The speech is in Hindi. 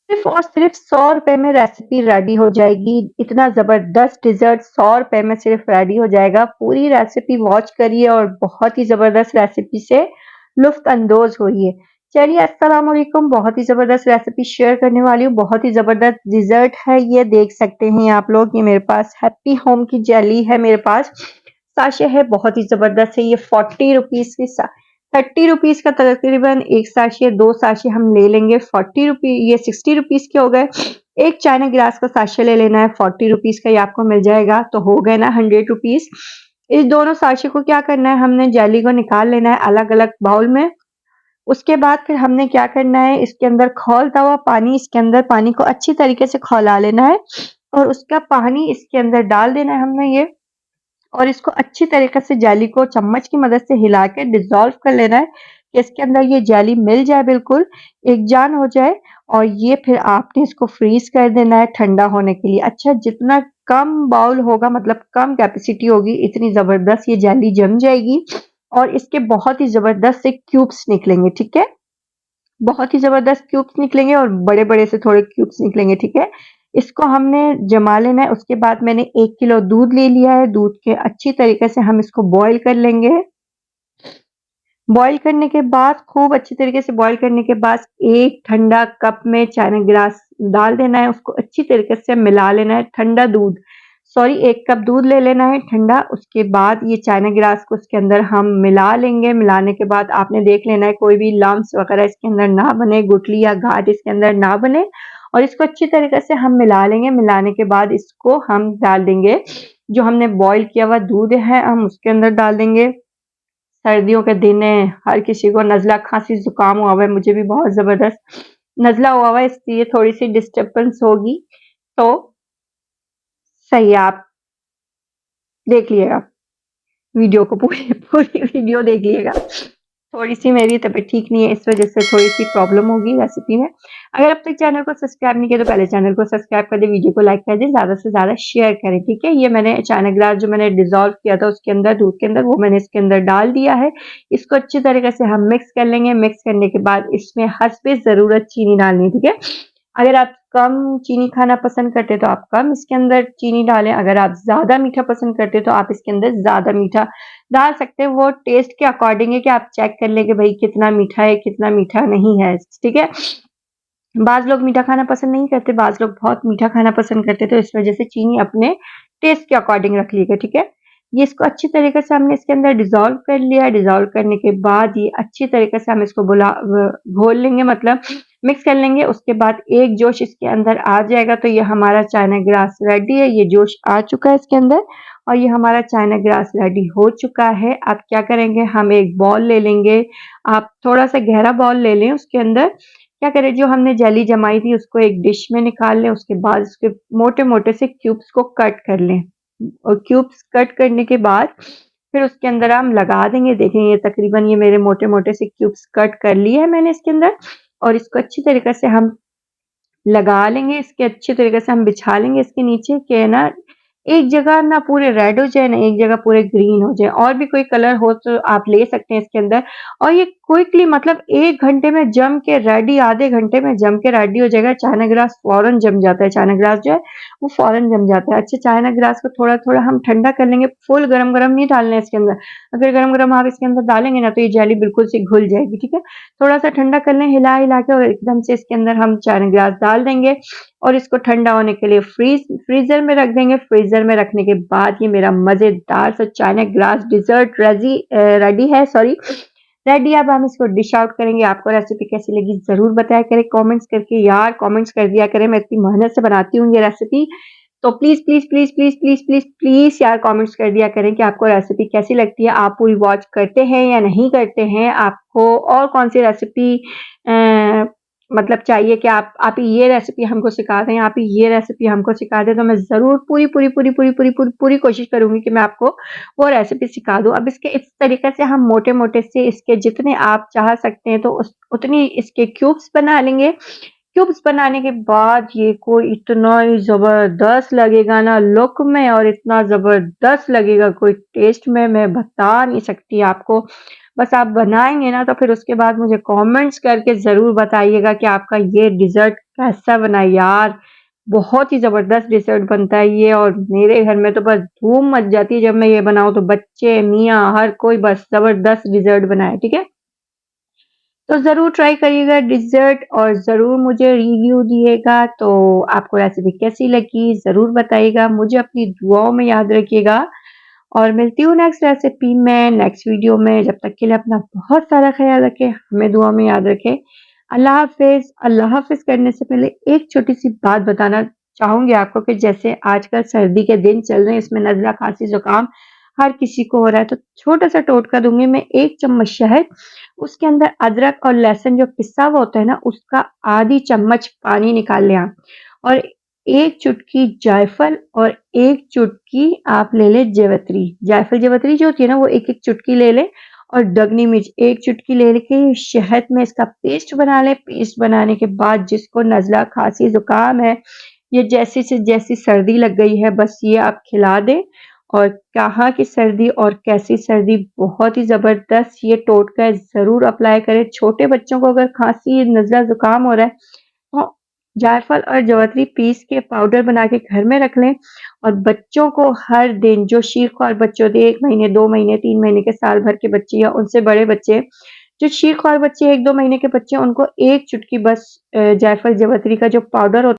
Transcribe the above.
सिर्फ और सिर्फ 100 रुपए में रेसिपी रेडी हो जाएगी। इतना ज़बरदस्त डिज़र्ट 100 रुपए में सिर्फ रेडी हो जाएगा। पूरी रेसिपी वॉच करिए और बहुत ही ज़बरदस्त रेसिपी से लुफ्त अंदोज होइए। चलिए अस्सलाम वालेकुम, बहुत ही ज़बरदस्त रेसिपी शेयर करने वाली हूँ। बहुत ही ज़बरदस्त डिज़र्ट है, ये देख सकते हैं आप लोग। ये मेरे पास हैप्पी होम की जेली है, मेरे पास साशे है, बहुत ही ज़बरदस्त है। ये 40 रुपीज़ की 30 रुपीज़ का तकरीबन एक साशे, 2 साशे हम ले लेंगे। 40 रुपी, ये 60 रुपीज़ के हो गए। एक चाइना ग्लास का साशे ले लेना है, 40 रुपीज़ का ये आपको मिल जाएगा, तो हो गए ना 100 रुपीज़। इस दोनों साशे को क्या करना है, हमने जेली को निकाल लेना है अलग अलग बाउल में। उसके बाद फिर हमने क्या करना है, इसके अंदर खौलता हुआ पानी, इसके अंदर पानी को अच्छी तरीके से खौला लेना है और उसका पानी इसके अंदर डाल देना है हमने ये, और इसको अच्छी तरीके से जेली को चम्मच की मदद से हिला के डिज़ोल्व कर लेना है कि इसके अंदर ये जेली मिल जाए, बिल्कुल एकजान हो जाए। और ये फिर आपने इसको फ्रीज़ कर देना है ठंडा होने के लिए। अच्छा, जितना कम बाउल होगा, मतलब कम कैपेसिटी होगी, इतनी ज़बरदस्त ये जेली जम जाएगी और इसके बहुत ही ज़बरदस्त से क्यूब्स निकलेंगे, ठीक है? बहुत ही ज़बरदस्त क्यूब्स निकलेंगे और बड़े-बड़े से थोड़े क्यूब्स निकलेंगे, ठीक है? इसको हमने जमा लेना है। उसके बाद मैंने 1 किलो दूध ले लिया है। दूध के अच्छी तरीके से हम इसको बॉयल कर लेंगे। बॉयल करने के बाद, खूब अच्छी तरीके से बॉयल करने के बाद, एक ठंडा कप में चाइना ग्रास डाल देना है, उसको अच्छी तरीके से मिला लेना है। ठंडा दूध, सॉरी, 1 कप दूध ले लेना है ठंडा। उसके बाद ये चाइना ग्रास को उसके अंदर हम मिला लेंगे। मिलाने के बाद आपने देख लेना है कोई भी लम्प्स वगैरह इसके अंदर ना बने, गुठली या गांठ इसके अंदर ना बने, और इसको अच्छी तरीके से हम मिला लेंगे। मिलाने के बाद इसको हम डाल देंगे, जो हमने बॉयल किया हुआ दूध है हम उसके अंदर डाल देंगे। सर्दियों के दिन है, हर किसी को नज़ला, खाँसी, ज़ुकाम हुआ हुआ है, मुझे भी बहुत ज़बरदस्त नज़ला हुआ हुआ है, इसलिए थोड़ी-सी डिस्टर्बेंस होगी, तो सही है, आप देख लीजिएगा वीडियो को, पूरी पूरी वीडियो देख लीजिएगा। थोड़ी-सी मेरी तबीयत ठीक नहीं है, इस वज़ह से थोड़ी-सी प्रॉब्लम होगी रेसिपी में। अगर अब तक चैनल को सब्सक्राइब नहीं किया तो पहले चैनल को सब्सक्राइब कर दें, वीडियो को लाइक कर दें, ज़्यादा से ज़्यादा शेयर करें, ठीक है? ये मैंने चाइना ग्रास जो मैंने डिज़ोल्व किया था उसके अंदर, दूध के अंदर, वो मैंने इसके अंदर डाल दिया है। इसको अच्छी तरीके से हम मिक्स कर लेंगे। मिक्स करने के बाद इसमें हस्बे ज़रूरत चीनी डालनी है, ठीक है? अगर आप कम चीनी खाना पसंद करते हैं तो आप कम इसके अंदर चीनी डालें। अगर आप ज़्यादा मीठा पसंद करते हैं तो आप इसके अंदर ज़्यादा मीठा डाल सकते हैं। वो टेस्ट के अकॉर्डिंग है कि आप चेक कर लें कि भई कितना मीठा है, कितना मीठा नहीं है, ठीक है? बाज़ लोग मीठा खाना पसंद नहीं करते, बाज़ लोग बहुत मीठा खाना पसंद करते हैं, तो इस वज़ह से चीनी अपने टेस्ट के अकॉर्डिंग रख लीजिएगा, ठीक है? ये इसको अच्छी तरीके से हमने इसके अंदर डिज़ोल्व कर लिया। डिज़ोल्व करने के बाद ये अच्छी तरीके से हम इसको घोल लेंगे, मतलब मिक्स कर लेंगे। उसके बाद एक जोश इसके अंदर आ जाएगा तो ये हमारा चाइना ग्रास रेडी है। ये जोश आ चुका है इसके अंदर और ये हमारा चाइना ग्रास रेडी हो चुका है। अब क्या करेंगे, हम एक बॉल ले लेंगे। आप थोड़ा-सा गहरा बॉल ले लें, उसके अंदर क्या करें, जो हमने जेली जमाई थी उसको एक डिश में निकाल लें। उसके बाद उसके मोटे-मोटे से क्यूब्स को कट कर लें और क्यूब्स कट करने के बाद फिर उसके अंदर हम लगा देंगे। देखें, ये तकरीबन ये मेरे मोटे-मोटे से क्यूब्स कट कर लिए हैं मैंने इसके अंदर, और इसको अच्छी तरीके से हम लगा लेंगे। इसके अच्छे तरीके से हम बिछा लेंगे इसके नीचे, कि है ना, एक जगह ना पूरे रेड हो जाए, ना एक जगह पूरे ग्रीन हो जाए। और भी कोई कलर हो तो आप ले सकते हैं इसके अंदर। और ये क्विकली, मतलब 1 घंटे में जम के रेडी, आधे घंटे में जम के रेडी हो जाएगा। चाइना ग्रास फ़ौरन जम जाता है, चाइना ग्रास जो है वो फ़ौरन जम जाता है। अच्छा, चाइना ग्रास को थोड़ा-थोड़ा हम ठंडा कर लेंगे, फुल गरम-गरम नहीं डालना है इसके अंदर। अगर गरम-गरम आप इसके अंदर डालेंगे ना तो ये जेली बिल्कुल सी घुल जाएगी, ठीक है? थोड़ा-सा ठंडा कर लें हिला-हिला के, और एकदम से इसके अंदर हम चाइना ग्रास डाल देंगे और इसको ठंडा होने के लिए फ्रीज़र में रख देंगे। फ्रीज़र में रखने के बाद ये मेरा मज़ेदार सा चाइना ग्रास डिज़र्ट रेडी है, सॉरी, रेडी। अब हम इसको डिश आउट करेंगे। आपको रेसिपी कैसी लगी ज़रूर बताया करें कमेंट्स करके, यार कमेंट्स कर दिया करें। मैं इतनी मेहनत से बनाती हूँ ये रेसिपी, तो please, please, please, please, please, please, please यार कमेंट्स कर दिया करें कि आपको रेसिपी कैसी लगती है, आप पूरी वॉच करते हैं या नहीं करते हैं, आपको और कौन-सी रेसिपी अ, मतलब चाहिए कि आप ये रेसिपी हमको सिखा दें, आप ये रेसिपी हमको सिखा दें, तो मैं ज़रूर पूरी कोशिश करूँगी कि मैं आपको वो रेसिपी सिखा दूँ। अब इसके इस तरीके से हम मोटे-मोटे से इसके जितने आप चाह सकते हैं तो उतनी इसके क्यूब्स बना लेंगे। क्यूब्स बनाने के बाद ये कोई इतना ही ज़बरदस्त लगेगा ना लुक में, और इतना ज़बरदस्त लगेगा कोई टेस्ट में, मैं बता नहीं सकती आपको। बस आप बनाएँगे ना तो फिर उसके बाद मुझे कमेंट्स करके ज़रूर बताइएगा कि आपका ये डिज़र्ट कैसा बना यार, बहुत ही ज़बरदस्त डेज़र्ट बनता है ये और मेरे घर में तो बस धूम मच जाती है जब मैं ये बनाऊँ तो बच्चे, मियाँ हर कोई बस ज़बरदस्त डेज़र्ट बनाए, ठीक है? तो ज़रूर ट्राई करिएगा डेज़र्ट और ज़रूर मुझे रिव्यू दिएगा, तो आपको रेसिपी कैसी लगी ज़रूर बताइएगा, मुझे अपनी दुआओं में याद रखिएगा और मिलती हूँ नेक्स्ट रेसिपी में, नेक्स्ट वीडियो में। जब तक के लिए अपना बहुत सारा ख़्याल रखें, हमें दुआ में याद रखें। अल्लाह हाफ़िज़। अल्लाह हाफ़िज़ करने से पहले एक छोटी-सी बात बताना चाहूँगी आपको कि जैसे आजकल सर्दी के दिन चल रहे हैं, इसमें नज़ला, खाँसी, ज़ुकाम हर किसी को हो रहा है, तो छोटा-सा टोटका दूँगी मैं, 1 चम्मच शहद, उसके अंदर अदरक और लहसुन जो पिसा हुआ होता है ना, उसका आधी चम्मच पानी निकाल लें आप और 1 चुटकी जायफल और 1 चुटकी आप ले लें जावित्री। जायफल जावित्री जो होती है ना, वो 1-1 चुटकी ले लें और डगनी मिर्च 1 चुटकी ले के शहद में इसका पेस्ट बना लें। पेस्ट बनाने के बाद जिसको नज़ला, खाँसी, ज़ुकाम है, ये जैसी से जैसी सर्दी लग गई है, बस ये आप खिला दें और कहाँ की सर्दी और कैसी सर्दी, बहुत ही ज़बरदस्त ये टोटका ज़रूर अप्लाई करें। छोटे बच्चों को अगर खाँसी, नज़ला, ज़ुकाम हो रहा है, तो जायफल और जावित्री पीस के पाउडर बना के घर में रख लें और बच्चों को हर दिन जो शीर-ख्वार बच्चे होते हैं 1 महीने, 2 महीने, 3 महीने के, साल भर के बच्चे या उनसे बड़े बच्चे, जो शीर-ख्वार बच्चे 1-2 महीने के बच्चे हैं, उनको 1 चुटकी बस जायफल, जावित्री का जो पाउडर होता है